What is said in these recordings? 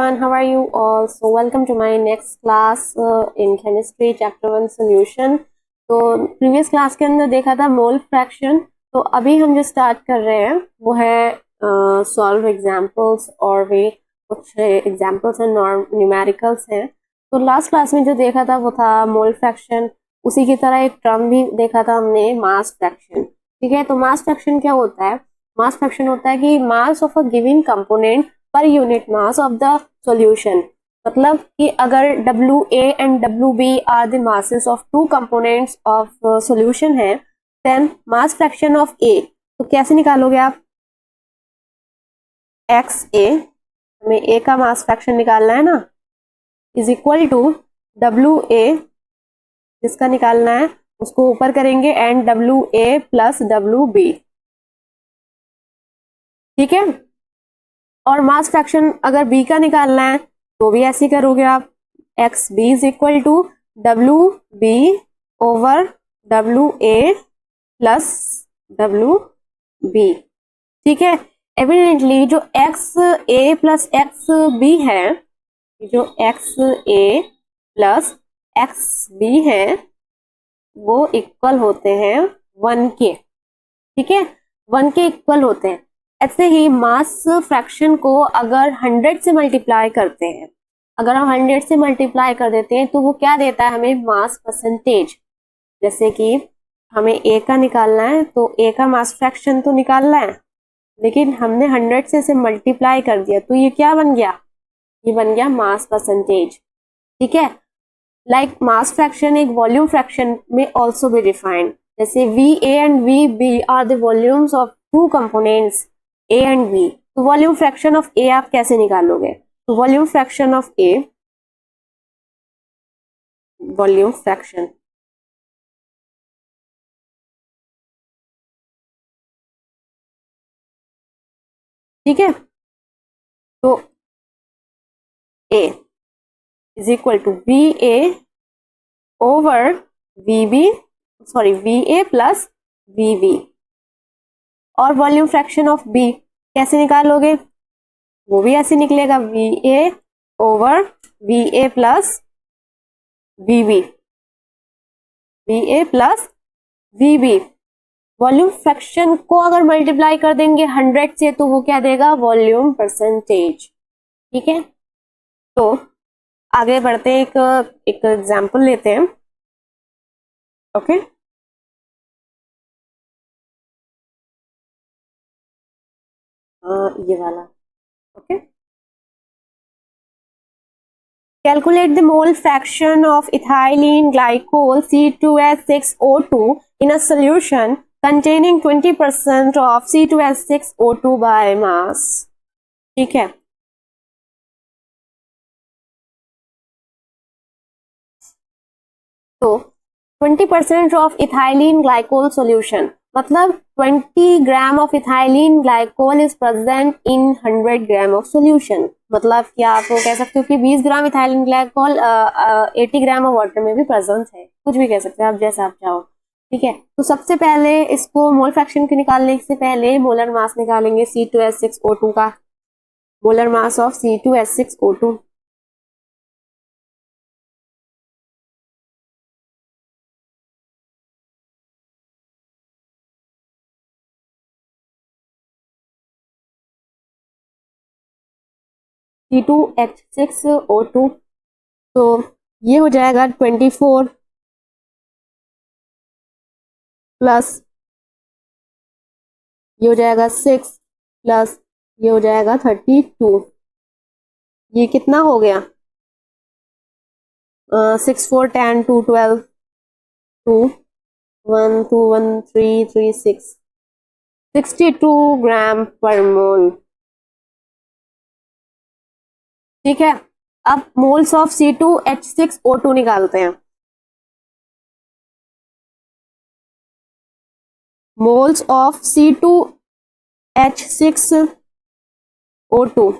everyone, how are you all? So welcome to my next class in chemistry chapter 1 solution. तो previous class के अंदर देखा था mole fraction, तो अभी हम जो स्टार्ट कर रहे हैं वो है सॉल्व एग्जाम्पल्स और भी कुछ एग्जाम्पल्स हैं न्यूमेरिकल्स हैं। तो लास्ट क्लास में जो देखा था वो था मोल फ्रैक्शन, उसी की तरह एक टर्म भी देखा था हमने मास फ्रैक्शन। ठीक है, तो मास फ्रैक्शन क्या होता है? मास फ्रैक्शन होता है कि mass of a given component per unit mass of the solution. मतलब कि अगर WA and WB are the masses of two components of solution है, then mass fraction of A, तो कैसे निकालोगे आप? XA, हमें A का मास फ्रैक्शन निकालना है ना, इज इक्वल टू WA, जिसका निकालना है उसको ऊपर करेंगे एंड WA प्लस WB। ठीक है, और मास फ्रैक्शन अगर B का निकालना है तो भी ऐसे करोगे आप, XB is equal to WB over WA plus WB। ठीक है, एविडेंटली जो XA प्लस XB है, जो XA प्लस XB है वो इक्वल होते हैं 1 के। ठीक है, 1 के इक्वल होते हैं। ऐसे ही मास फ्रैक्शन को अगर 100 से मल्टीप्लाई करते हैं, अगर हम 100 से मल्टीप्लाई कर देते हैं तो वो क्या देता है हमें? Mass percentage. जैसे कि हमें A का निकालना है तो A का मास फ्रैक्शन तो निकालना है, लेकिन हमने 100 से इसे मल्टीप्लाई कर दिया तो ये क्या बन गया? ये बन गया मास परसेंटेज। ठीक है, लाइक मास फ्रैक्शन एक वॉल्यूम फ्रैक्शन में ऑल्सो बी डिफाइंड। जैसे VA and VB are the volumes of two components A and B, तो वॉल्यूम फ्रैक्शन ऑफ A आप कैसे निकालोगे? तो volume fraction of A, volume fraction, ठीक है, तो A is equal to VA over VB, sorry VA plus VB। और volume fraction of B कैसे निकालोगे? वो भी ऐसे निकलेगा, VA over VA plus VB, VA plus VB। Volume fraction को अगर मल्टीप्लाई कर देंगे 100 से तो वो क्या देगा? Volume percentage. ठीक है, तो आगे बढ़ते हैं, एक एग्जांपल लेते हैं। ओके, ये वाला। Okay, calculate the mole fraction of ethylene glycol C2H6O2 in a solution containing 20% of C2H6O2 by mass। ठीक है, तो 20% ऑफ इथाइलिन ग्लाइकोल सॉल्यूशन, मतलब 20 gram of ethylene glycol is present in 100 gram of solution. मतलब क्या आप कह सकते हो कि 20 gram ethylene glycol 80 gram of water में भी प्रेजेंट है, कुछ भी कह सकते हैं आप, जैसा आप चाहो। ठीक है, तो सबसे पहले इसको मोल फ्रैक्शन के निकालने से पहले मोलर मास निकालेंगे C2H6O2 का, molar mass of C2H6O2। C2H6O2, तो ये हो जाएगा 24 प्लस ये हो जाएगा 6 प्लस ये हो जाएगा 32। ये कितना हो गया? 6 4 10 2 12 2 1 2 1 3 3 6 62 ग्राम पर मोल। ठीक है, अब मोल्स ऑफ C2H6O2 निकालते हैं। मोल्स ऑफ C2H6O2,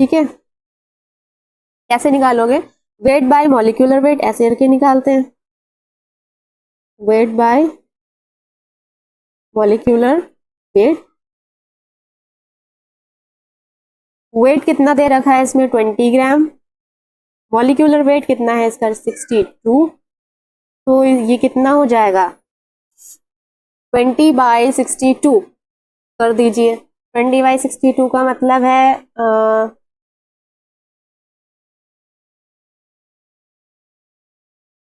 ठीक है, कैसे निकालोगे? वेट बाय मॉलिक्यूलर वेट ऐसे करके निकालते हैं, weight by molecular weight. Weight कितना दे रखा है इसमें 20 ग्राम, मॉलिक्यूलर वेट कितना है इसका 62, तो ये कितना हो जाएगा 20/62 कर दीजिए। 20/62 का मतलब है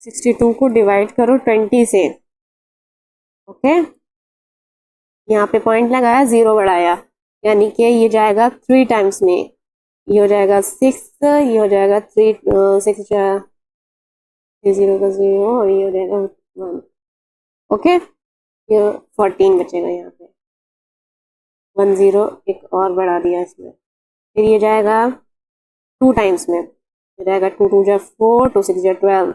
62 को डिवाइड करो 20 से, ओके। यहाँ पे पॉइंट लगाया, 0 बढ़ाया, यानी कि ये जाएगा 3 टाइम्स में, ये हो जाएगा 6, ये हो जाएगा 3, 6 0 का 0 और ये हो जाएगा 1, ओके। ये 14 बचेगा, यहाँ पे 1 0 एक और बढ़ा दिया इसमें, फिर ये जाएगा 2 टाइम्स में, ये जाएगा 2 2 जा 4, 2 6 जा 12,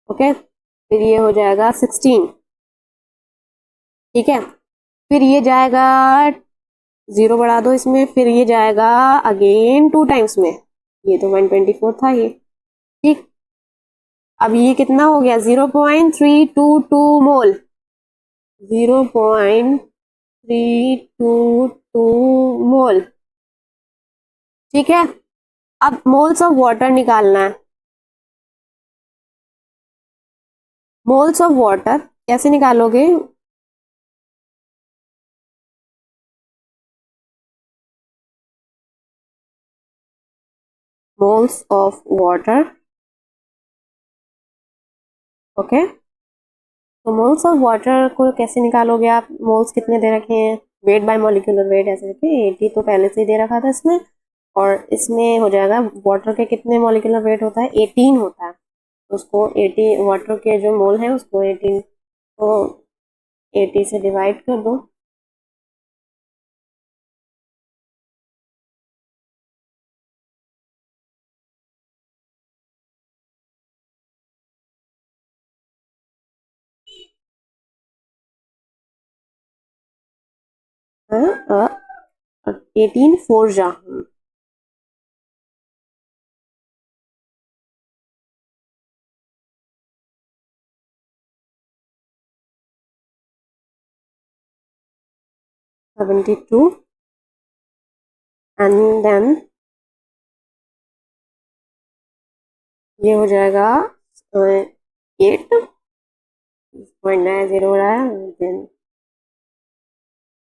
ओके। फिर ये हो जाएगा 16, ठीक है। फिर ये जाएगा 0 बढ़ा दो इसमें, फिर ये जाएगा अगेन 2 टाइम्स में, ये तो 124 था ये, ठीक। अब ये कितना हो गया 0.322 मोल, 0.322 मोल, ठीक है। अब मोल्स ऑफ वाटर निकालना है। मोल्स ऑफ वाटर कैसे निकालोगे, मोल्स ऑफ वाटर, ओके। तो मोल्स ऑफ वाटर को कैसे निकालोगे आप, मोल्स कितने दे रखे हैं, वेट बाय मॉलिक्यूलर वेट ऐसे करके 80 तो पहले से ही दे रखा था इसमें, और इसमें हो जाएगा वाटर के कितने मॉलिक्यूलर वेट होता है 18 होता है, उसको 80 वाटर के जो मोल है उसको 18 को 80 से डिवाइड कर दो, हाँ 18 4 जा 72 एंड देन ये हो जाएगा 8 पॉइंट 0 हो रहा है, देन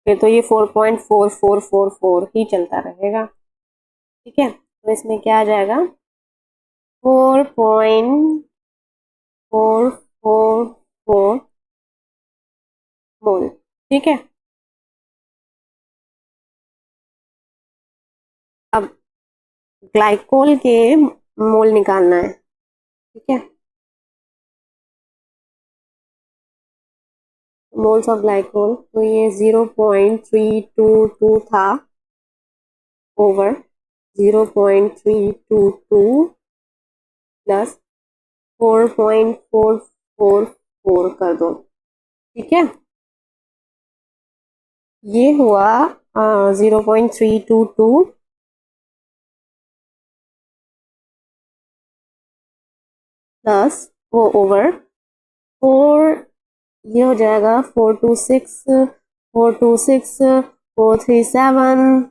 फिर तो ये 4.4444 ही चलता रहेगा, ठीक है। तो इसमें क्या आ जाएगा 4.444 मोल, ठीक है। अब ग्लाइकोल के मोल निकालना है, ठीक है। मोल्स ऑफ ग्लाइकोल, तो ये 0.322 था ओवर 0.322 प्लस 4.444 कर दो, ठीक है। ये हुआ 0.322 प्लस वो ओवर 4, ये हो जाएगा 426 426 437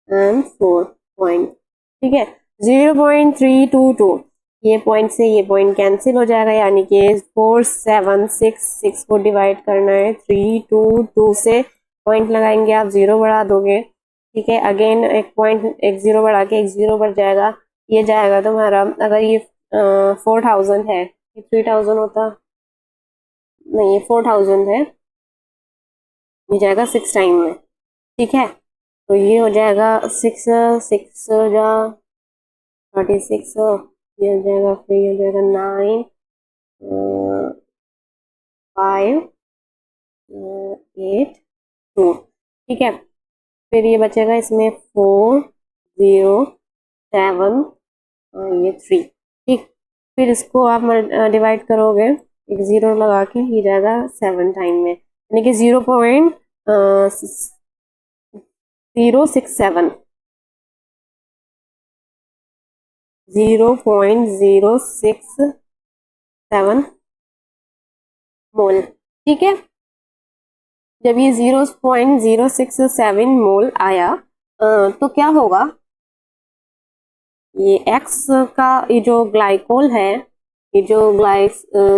एंड 4 पॉइंट, ठीक है। 0.322, ये पॉइंट से ये पॉइंट कैंसिल हो जाएगा, यानी कि 4766 को डिवाइड करना है 322 से, पॉइंट लगाएंगे आप 0 बढ़ा दोगे, ठीक है। अगेन एक पॉइंट, एक 0 बढ़ा के एक 0 बढ़ जाएगा, ये जाएगा तुम्हारा, अगर ये 4000 है, ये 3000 होता नहीं, ये 4000 है, ये जाएगा 6 टाइम में, ठीक है। तो ये हो जाएगा 6 6 जा 36, ये हो जाएगा, फिर ये हो जाएगा 9 5 8 2, ठीक है। फिर ये बचेगा इसमें 4 0 7 और ये 3, ठीक। फिर इसको आप डिवाइड करोगे, एक 0 लगा के, ये जाएगा 7 टाइम में, यानी कि 0.067 0.067 मोल, ठीक है। जब ये 0.067 मोल आया तो क्या होगा, ये X का ये जो ग्लाइकोल है, ये जो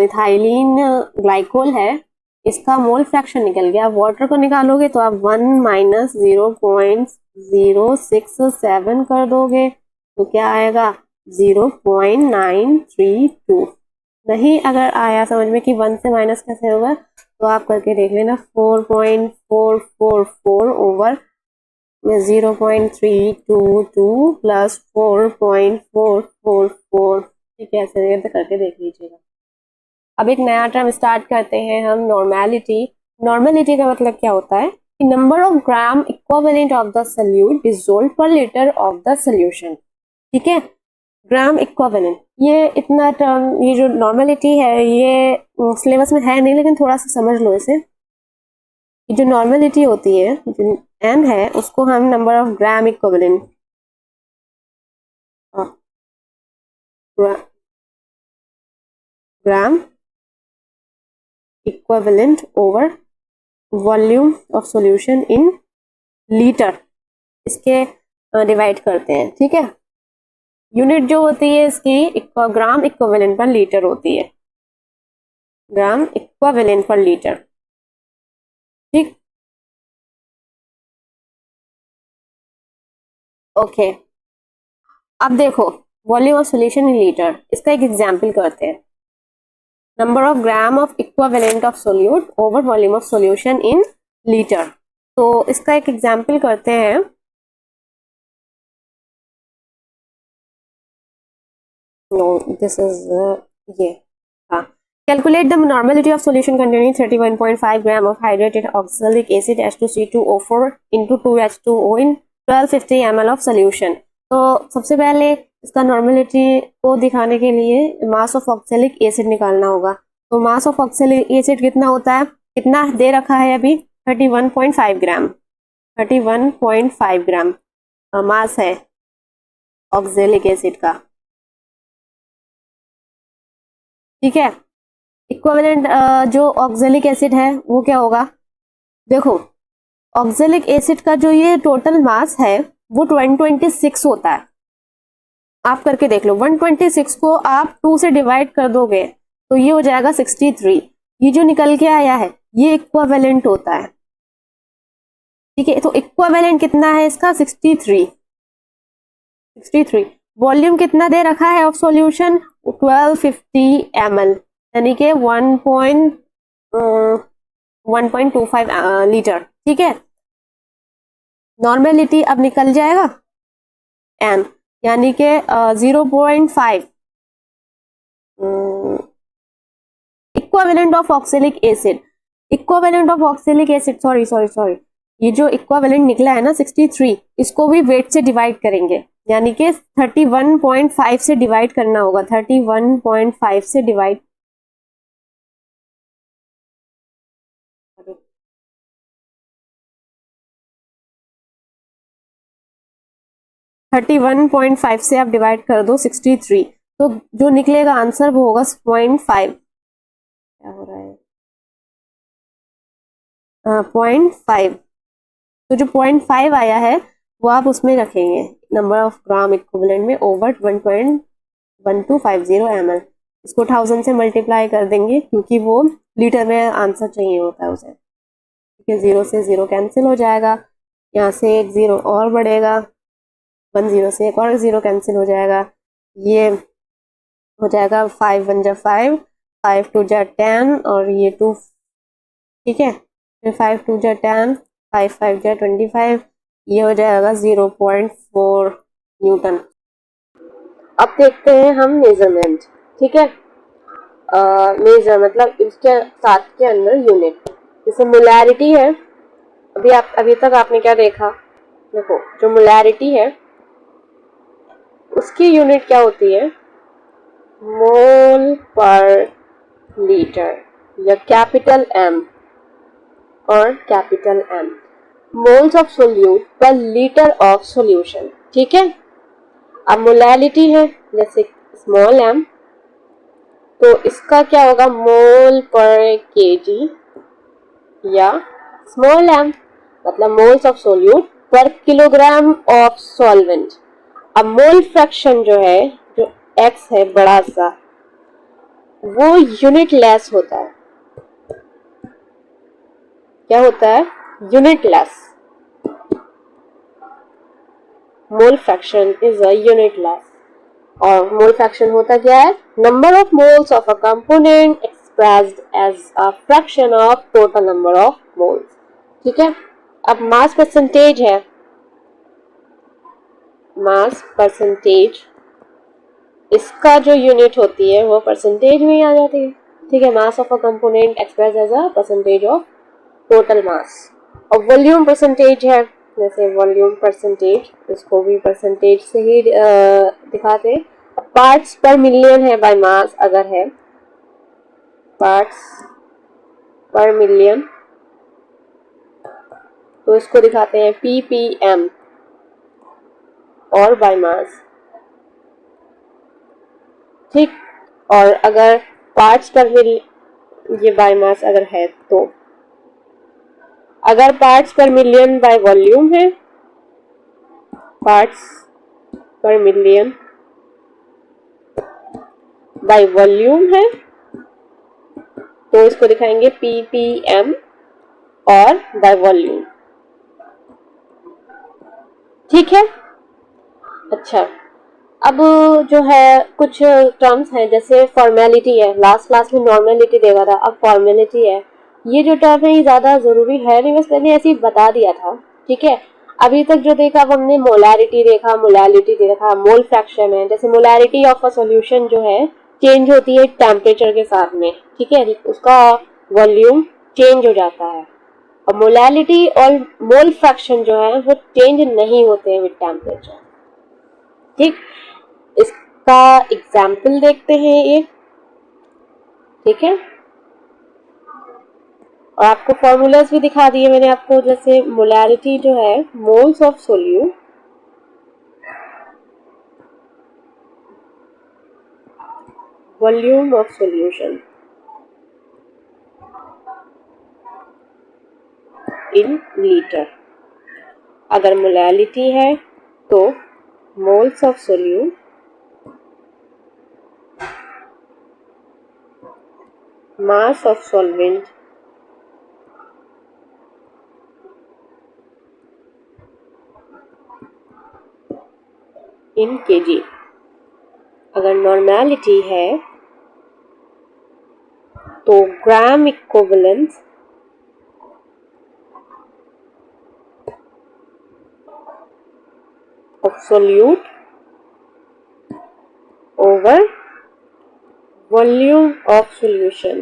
इथाइलिन ग्लाइकोल है, इसका मोल फ्रैक्शन निकल गया। वाटर को निकालोगे तो आप 1 माइनस 0.067 कर दोगे तो क्या आएगा 0.932। नहीं अगर आया समझ में कि 1 से माइनस कैसे होगा तो आप करके देख लेना 4.444 ओवर 0.322 प्लस 4.444, ठीक है ऐसे करके देख लीजिएगा। अब एक नया टर्म स्टार्ट करते हैं हम, नॉर्मेलिटी। नॉर्मेलिटी का मतलब क्या होता है कि number of gram equivalent of the solute dissolved पर लीटर ऑफ द सोल्यूशन, ठीक है। ग्राम इक्विवेलेंट, ये इतना टर्म, ये जो नॉर्मेलिटी है ये सिलेबस में है नहीं, लेकिन थोड़ा सा समझ लो इसे। ये जो नॉर्मेलिटी होती है, जो एन है, उसको हम number of gram equivalent gram equivalent over volume of solution in litre, इसके डिवाइड करते हैं, ठीक है। यूनिट जो होती है इसकी ग्राम इक्विवेलेंट पर लीटर होती है, ग्राम इक्विवेलेंट पर लीटर, ठीक। ओके, अब देखो volume of solution in litre, इसका एक एग्जांपल करते हैं। Number of gram of equivalent of solute over volume of solution in litre, तो इसका एक एग्जांपल करते हैं। नो दिस इज ये, हाँ। Calculate the normality of solution containing 31.5 gram of hydrated oxalic acid H2C2O4 into 2H2O in 1250 ml of solution. तो सबसे पहले इसका नॉर्मेलिटी को दिखाने के लिए मास ऑफ ऑक्सैलिक एसिड निकालना होगा। तो मास ऑफ ऑक्सैलिक एसिड कितना होता है, कितना दे रखा है अभी 31.5 ग्राम, 31.5 ग्राम मास है ऑक्सैलिक एसिड का, ठीक है। इक्विवेलेंट जो ऑक्सैलिक एसिड है वो क्या होगा, देखो ऑक्सैलिक एसिड का जो ये टोटल मास है वो 126 होता है। आप करके देख लो, 126 को आप 2 से डिवाइड कर दोगे तो ये हो जाएगा 63। ये जो निकल के आया है ये इक्विवेलेंट होता है, ठीक है। तो इक्विवेलेंट कितना है इसका 63। वॉल्यूम कितना दे रखा है ऑफ सॉल्यूशन 1250 ml, यानी कि 1.25 लीटर, ठीक है। नॉर्मेलिटी अब निकल जाएगा एन, यानी कि 0.5 equivalent of oxalic acid, equivalent of oxalic acid, sorry ये जो इक्विवेलेंट निकला है ना 63, इसको भी वेट से डिवाइड करेंगे, यानी कि 31.5 से डिवाइड करना होगा, 31.5 से डिवाइड 31.5 से आप डिवाइड कर दो 63, तो जो निकलेगा आंसर वो होगा 0.5, क्या हो रहा है 0.5। तो जो 0.5 आया है वो आप उसमें रखेंगे नंबर ऑफ ग्राम इक्विवेलेंट में ओवर 1.1250 ml। इसको 1000 से मल्टीप्लाई कर देंगे क्योंकि वो लीटर में आंसर चाहिए होता है उसे, ठीक है। 0 से 0 कैंसिल हो जाएगा, यहाँ से एक 0 और बढ़ेगा, 1 0 से एक और 0 कैंसिल हो जाएगा, ये हो जाएगा 5 1 जा 5, 5 2 जा 10 और ये 2, ठीक है। फिर 5 2 जा 10, 5 5 जा 25, ये हो जाएगा 0.4 न्यूटन। अब देखते हैं हम मेजरमेंट, ठीक है। मेजर मतलब इसके साथ के अंदर यूनिट, जैसे मोलैरिटी है, अभी तक आपने क्या देखा, देखो जो मोलैरिटी है उसकी यूनिट क्या होती है, मोल पर लीटर या कैपिटल एम और capital M, moles of solute per litre of solution, ठीक है। अब मोलैलिटी है जैसे स्मॉल एम, तो इसका क्या होगा मोल पर केजी, या स्मॉल एम मतलब मोल्स ऑफ सोल्यूट पर किलोग्राम ऑफ सॉल्वेंट। अब मोल फ्रैक्शन जो है, जो x है बड़ा सा, वो यूनिट लेस होता है। क्या होता है? Unitless. Mole fraction is a unitless. और मोल फ्रैक्शन होता क्या है? Number of moles of a component expressed as a fraction of total number of moles. ठीक है। अब मास परसेंटेज है, मास परसेंटेज, इसका जो यूनिट होती है वो परसेंटेज में ही आ जाती है। ठीक है। Mass of a component express as a percentage of total mass. और वॉल्यूम परसेंटेज है, जैसे वॉल्यूम परसेंटेज, इसको भी परसेंटेज से ही दिखाते हैं। पार्ट्स पर मिलियन है बाय मास, अगर है पार्ट्स पर मिलियन तो इसको दिखाते हैं ppm और बाय मास। ठीक। और अगर पार्ट्स पर ये बाय मास अगर है तो, अगर पार्ट्स पर मिलियन बाय वॉल्यूम है, पार्ट्स पर मिलियन बाय वॉल्यूम है, तो इसको दिखाएंगे ppm और बाय वॉल्यूम। ठीक है। अच्छा, अब जो है कुछ टर्म्स हैं, जैसे फॉर्मेलिटी है, लास्ट क्लास में नॉर्मेलिटी देखा था, अब फॉर्मेलिटी है। ये जो टर्म है ये ज्यादा जरूरी है नहीं, बस मैंने ऐसे ही बता दिया था। ठीक है। अभी तक जो देखा हमने मोलैरिटी देखा, मोलैलिटी देखा, मोल फ्रैक्शन है। जैसे मोलैरिटी ऑफ अ सॉल्यूशन जो है चेंज होती है टेम्परेचर के साथ में। ठीक है। उसका वॉल्यूम चेंज हो जाता है। और मोलैलिटी और मोल फ्रैक्शन जो है वो चेंज नहीं होते हैं विद टेम्परेचर। ठीक। इसका एग्जाम्पल देखते हैं एक। ठीक है। और आपको फॉर्मूलाज भी दिखा दिए मैंने आपको, जैसे मोलैरिटी जो है moles of solute volume of solution in litre. अगर मोलैलिटी है तो moles of solute mass of solvent in KG. अगर नॉर्मेलिटी है तो gram equivalence of solute over volume of solution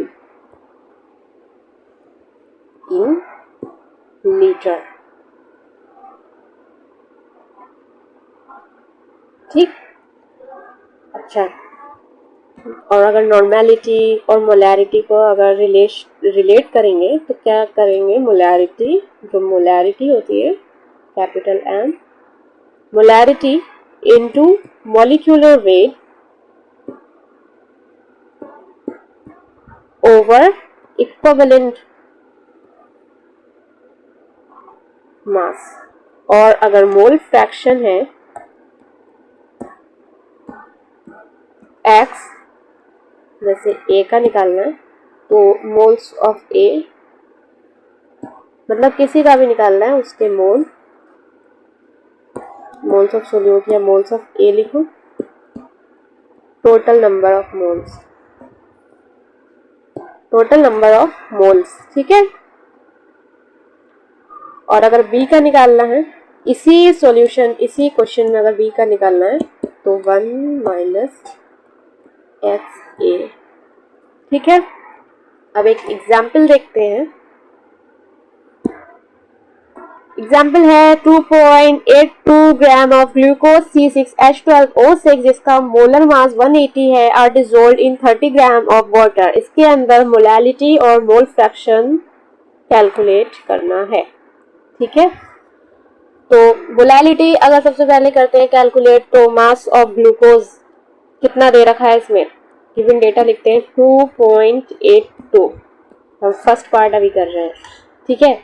in litre. ठीक। अच्छा, और अगर नॉर्मेलिटी और मोलैरिटी को अगर रिलेट करेंगे तो क्या करेंगे? मोलैरिटी, जो मोलैरिटी होती है capital M, molarity into molecular weight over equivalent mass. और अगर मोल फ्रैक्शन है x, जैसे A का निकालना है तो मोल्स ऑफ A, मतलब किसी का भी निकालना है उसके मोल्स ऑफ सोल्यूट या मोल्स ऑफ A लिखो, total number of moles, total number of moles. ठीक है। और अगर B का निकालना है, इसी सॉल्यूशन, इसी क्वेश्चन में अगर B का निकालना है तो 1 माइनस XA। ठीक है। अब एक एग्जाम्पल देखते हैं। एग्जाम्पल है 2.82 ग्राम ऑफ ग्लूकोज C6H12O6 जिसका मोलर मास 180 है, are dissolved in 30 gram of water. इसके अंदर मोलैलिटी और मोल फ्रैक्शन कैलकुलेट करना है। ठीक है। तो मोलैलिटी अगर सबसे पहले करते हैं कैलकुलेट, तो मास ऑफ ग्लूकोज कितना दे रखा है इसमें, गिवन डेटा लिखते हैं 2.82। हम फर्स्ट पार्ट अभी कर रहे हैं। ठीक है।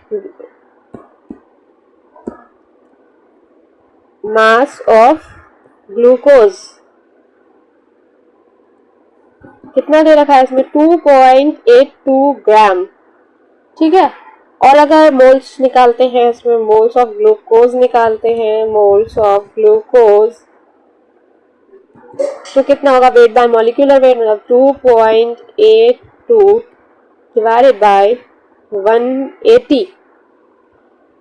मास ऑफ ग्लूकोज कितना दे रखा है इसमें 2.82 ग्राम। ठीक है, और अगर मोल्स निकालते हैं इसमें मोल्स ऑफ ग्लूकोज निकालते हैं, मोल्स ऑफ ग्लूकोज तो कितना होगा वेट बाय मॉलिक्यूलर वेट मतलब 2.82 डिवाइडेड बाय 180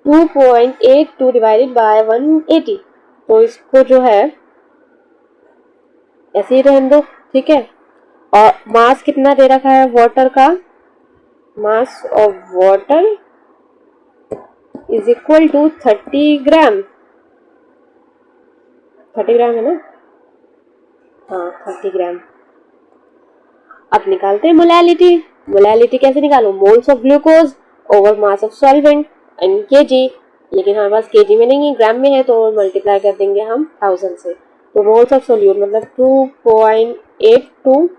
2.82 डिवाइडेड बाय 180 तो इसको जो है ऐसे ही रहने दो। ठीक है, और मास कितना दे रखा है वाटर का, mass of water is equal to 30 gram. 30 gram है ना, हाँ 30 ग्राम। अब निकालते हैं मोलैलिटी। मोलैलिटी कैसे निकालो, moles of glucose over mass of solvent in KG, लेकिन हमारे पास केजी में नहीं है ग्राम में है तो मल्टीप्लाई कर देंगे हम 1000 से। तो मोल्स ऑफ सोल्यूट मतलब 2.82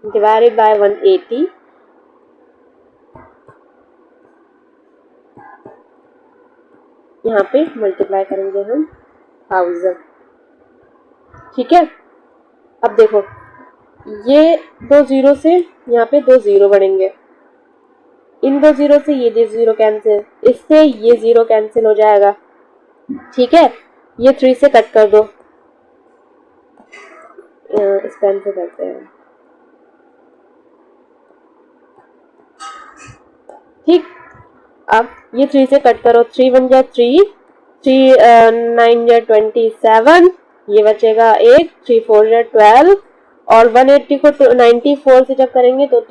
डिवाइडेड बाय 180 यहाँ पे मल्टीप्लाई करेंगे हम 1000। ठीक है, अब देखो ये दो जीरो से यहाँ पे दो जीरो बढ़ेंगे, इन दो जीरो से ये जीरो कैंसिल, इससे ये जीरो कैंसिल हो जाएगा। ठीक है, ये 3 से कट कर दो, इस पेन से करते हैं। ठीक, अब ये 3 से कट करो, 3 1 जा 3, 3 9 जा 27, ये बचेगा 1, 3 4 जा 12 और 180 को 94 से जब करेंगे तो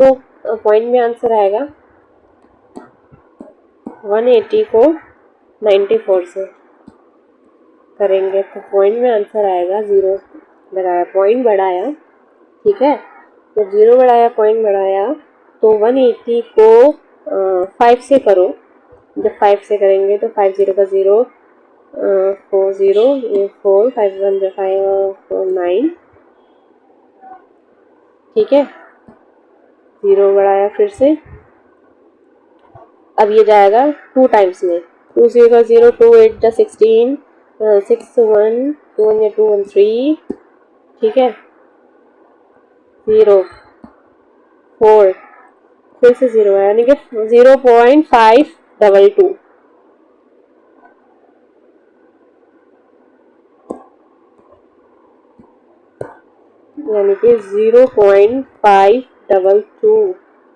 पॉइंट में आंसर आएगा। 180 को 94 से करेंगे तो पॉइंट में आंसर आएगा 0 लगाया, पॉइंट बढ़ाया। ठीक है, जब 0 बढ़ाया पॉइंट बढ़ाया तो 180 को 5 से करो, जब 5 से करेंगे तो 5 0 का 0 4 0 4 5 1 5 4 9। ठीक है, 0 बढ़ाया फिर से, अब ये जाएगा 2 टाइम्स में, 2 0 का 0 2 8 जा 16 6 1 2 1 2 1 3। ठीक है, 0 4 फिर से 0 है यानी कि 0.522 यानी कि 0.522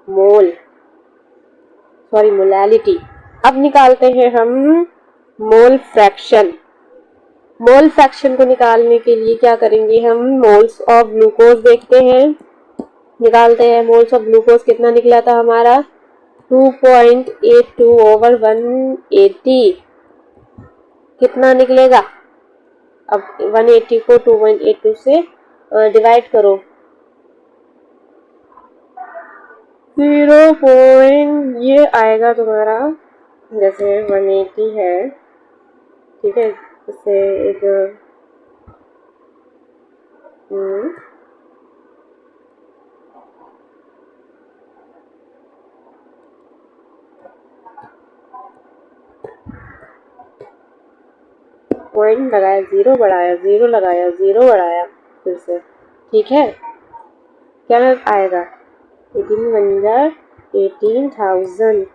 मोल, सॉरी मोलैलिटी। अब निकालते हैं हम मोल फ्रैक्शन। मोल फ्रैक्शन को निकालने के लिए क्या करेंगे हम, मोल्स ऑफ ग्लूकोज देखते हैं, निकालते हैं। मोल्स ऑफ ग्लूकोज कितना निकला था हमारा 2.82 ओवर 180 कितना निकलेगा। अब 180 को 2.82 से डिवाइड करो, 0. ये आएगा तुम्हारा जैसे 180 है। ठीक है, इससे एक पॉइंट लगाया, 0 बढ़ाया, 0 लगाया, 0 बढ़ाया फिर से। ठीक है, क्या आएगा 18,000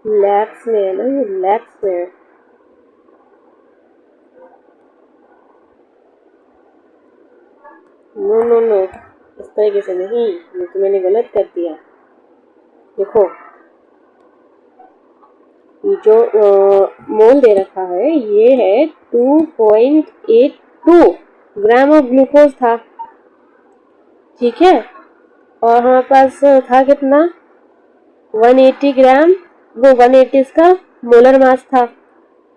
लैक्स में है ना, ये लैक्स में है। नो नो नो, इस तरीके से नहीं, ये तो मैंने गलत कर दिया। देखो ये जो मोल दे रखा है ये है 2.82 ग्राम ऑफ ग्लूकोज था। ठीक है, और हमारे पास था कितना 180 ग्राम, वो 180 इसका मोलर मास था,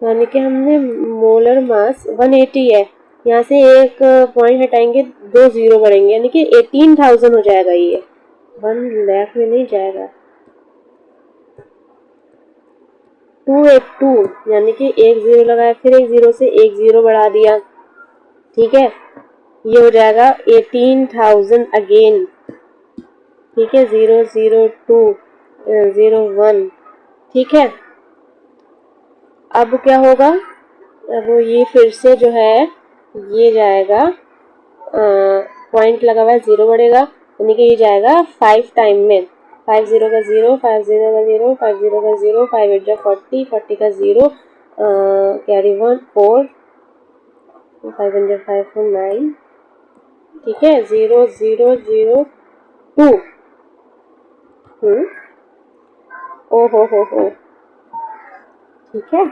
यानी कि हमने मोलर मास 180 है, यहाँ से एक पॉइंट हटाएंगे 2 0 बढ़ेंगे यानी कि 18,000 हो जाएगा। ये 1 लाख में नहीं जाएगा, 282 यानी कि एक 0 लगाया फिर एक 0 से एक 0 बढ़ा दिया। ठीक है, ये हो जाएगा 18,000 अगेन। ठीक है, 0 0 2 0 1, ठीक है। अब क्या होगा, अब ये फिर से जो है ये जाएगा, पॉइंट लगा हुआ है, 0 बढ़ेगा, यानी कि ये जाएगा 5 टाइम में। 5 0 का 0, 5 0 का 0, 5 0 का 0, 5 8 जा 40, 40 का 0, कैरी 1 4, 5 1 जा 5 4 9, ठीक है। 0 0 0 2, ओ हो, ठीक है।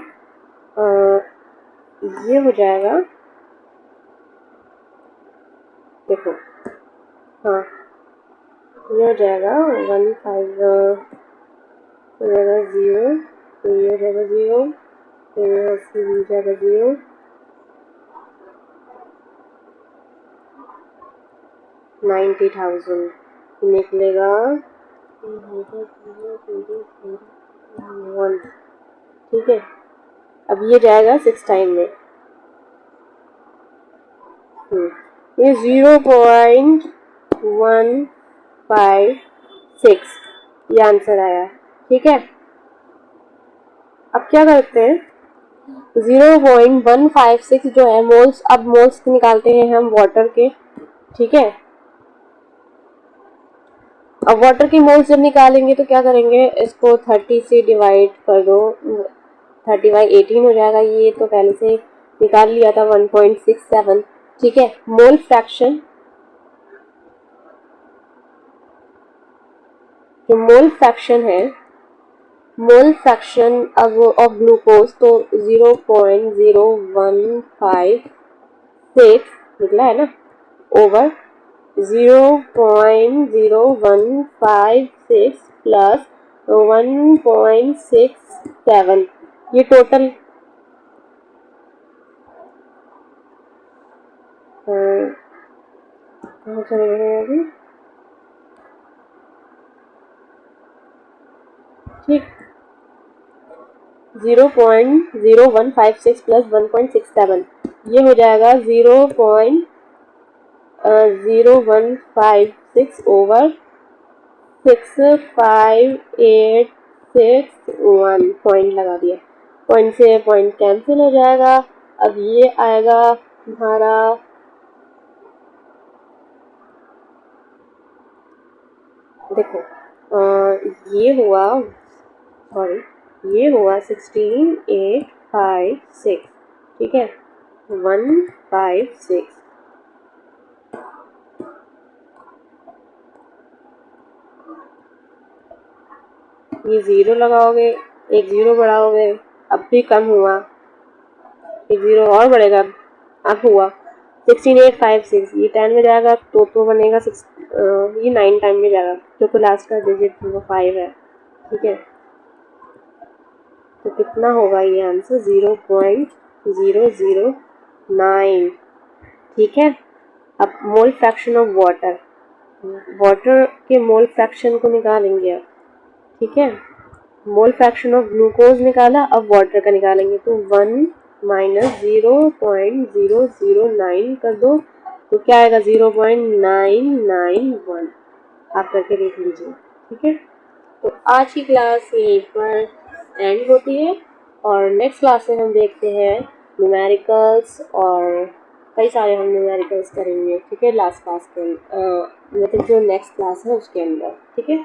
ये हो जाएगा, देखो, हाँ ये हो जाएगा 1 5 हो जाएगा 0, तो ये हो जाएगा 0, तो ये हो जाएगा 0, 90,000 निकलेगा 1, ठीक है। अब ये जाएगा 6 टाइम में, ये 0.156 ये आंसर आया, ठीक है। अब क्या करते हैं, 0.156 जो है मोल्स, अब मोल्स निकालते हैं हम वाटर के, ठीक है। अब वाटर की मोल्स जब निकालेंगे तो क्या करेंगे, इसको 30 से डिवाइड कर दो, 30/18 हो जाएगा। ये तो पहले से निकाल लिया था 1.67, ठीक है। मोल फ्रैक्शन, जो मोल फ्रैक्शन है, मोल फ्रैक्शन अब ऑफ ग्लूकोज तो 0.0156 निकला है ना, ओवर 0.0156 प्लस 1.67, ये टोटल कहाँ चले गए अभी, ठीक। 0.0156 प्लस 1.67 ये हो जाएगा 0.0156 ओवर 65861, पॉइंट लगा दिया, पॉइंट से पॉइंट कैंसिल हो जाएगा। अब ये आएगा तुम्हारा, देखो ये हुआ, सॉरी ये हुआ 16856, ठीक है, 156, ये 0 लगाओगे, एक 0 बढ़ाओगे, अब भी कम हुआ, एक 0 और बढ़ेगा, अब हुआ 16856, ये 10 में जाएगा तो बनेगा 6, ये 9 टाइम में जाएगा, क्योंकि लास्ट का डिजिट वो 5 है, ठीक है। तो कितना होगा ये आंसर, 0.009, ठीक है। अब mole fraction of water, water के मोल फ्रैक्शन को निकालेंगे अब, ठीक है। मोल फ्रैक्शन ऑफ ग्लूकोज निकाला, अब वाटर का निकालेंगे, तो 1 माइनस 0.009 कर दो, तो क्या आएगा 0.991, आप करके देख लीजिए, ठीक है। तो आज की क्लास यहीं पर एंड होती है, और नेक्स्ट क्लास में हम देखते हैं न्यूमेरिकल्स, और कई सारे हम न्यूमेरिकल्स करेंगे, ठीक है, लास्ट क्लास के मतलब जो नेक्स्ट क्लास है उसके अंदर, ठीक है।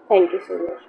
Thank you so much.